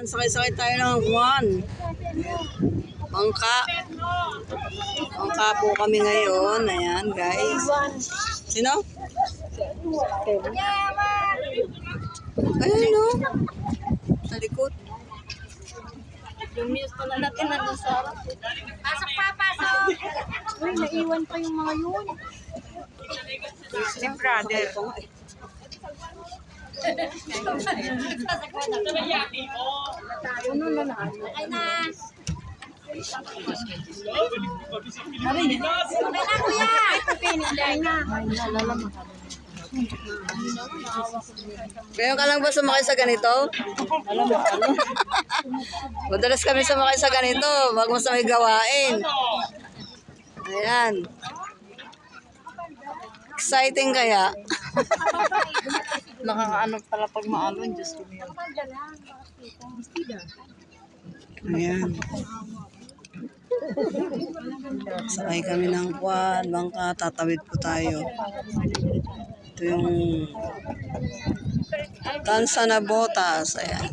Sakay-sakay tayo ng Juan. Bangka. Bangka po kami ngayon. Ayan, guys. Sino? Ayan, no? Sa likod. Yung news pala natin nandun sa harap. Pasok pa, pasok! Uy, naiwan pa yung mga yun. Si brother. Ano na lang? Ay na! Ay na, kuya! Ay na! Ngayon ka lang ba sumakay sa ganito? Madalas kami sumakay sa ganito. Wag mo sa may gawain. Ayan. Exciting kaya? Nakakaano pala pag maalon, Diyos ko yun. Ayan. Sakay kami ng quad, bangka, tatawid po tayo. Ito yung Tansa na Botas. Ayan.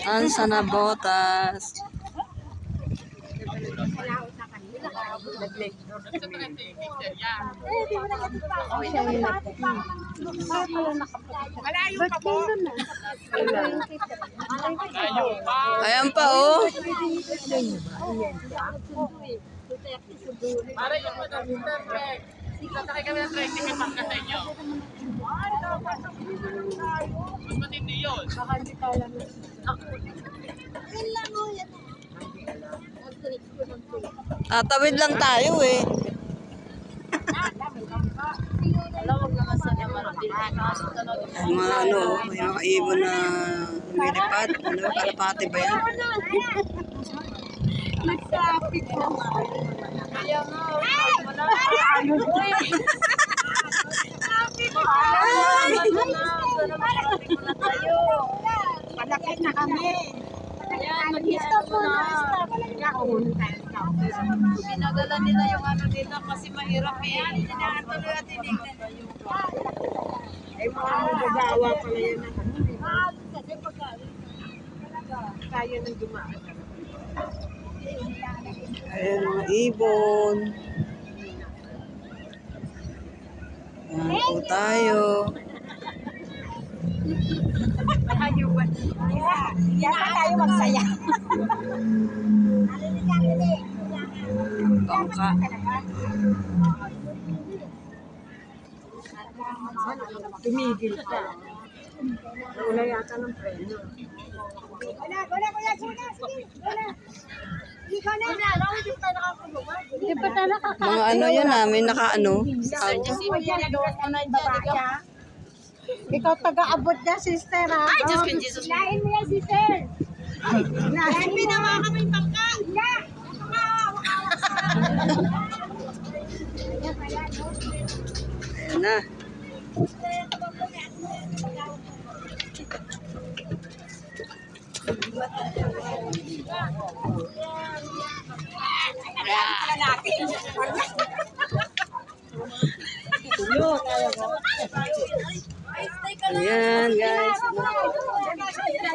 Tansa na Botas. Ayan pa, oh. Sasakay kami ng trek, ticket pass ka sa inyo. Mas matindi yun. Tatawid lang tayo, eh. Alawag naman sa naman ang pinakaso talaga. Yung mga ano, may mga ibon na lumilipad. Ano, kalapati ba yan? Nagsapit naman. Kaya nga, wala ano doon. Palakit na kami. Ayan, mag-stop na. Pinagala nila yung ano nila kasi mahirap eh. Tuloy at tinignan. Ay, mga magagawa pala yan. Kaya nang dumaan. Ayan, mga ibon. Ayan po tayo. Kaya tayo magsaya. Bangka. Tumigil ka. Wala yata ng preno. Wala, kuya, suna, sige, wala. Ikaw na. Hindi pa tayo nakaka... Mga ano yan namin, naka-ano. Ikaw taga-abot na, sister, ha? Ay, Diyos ko, Jesus. Lain mo yan, sister. Lain mo na mga kami pangka. Hindi. Ayan na. Ayan, guys.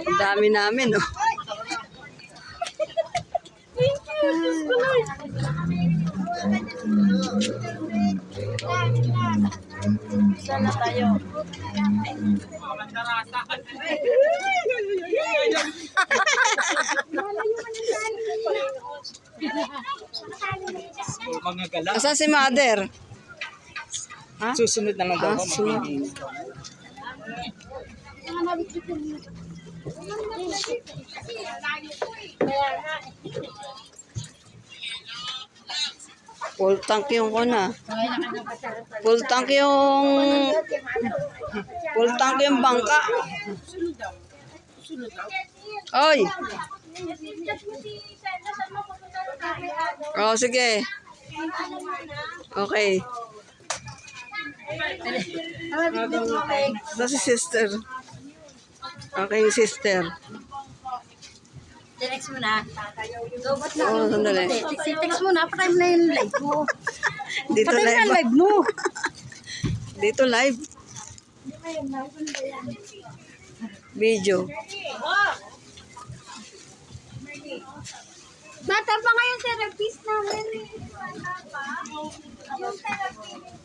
Ang dami namin, oh. Sana tayo. Mga gala. Asan si mother? Ha? Susunod na lang daw Ah, ako. sunod. Full tank yung kuna. Full tank yung bangka. Oy. Oh, sige. Okay. Ito si sister. Okay, sister. Text mo na. Dobot na. Oo, sandali. Text mo na. Patay mo na yung live mo. Dito Patay mo live. na live mo. Dito live. Video. Natal pa ngayon therapist namin. Yung therapist.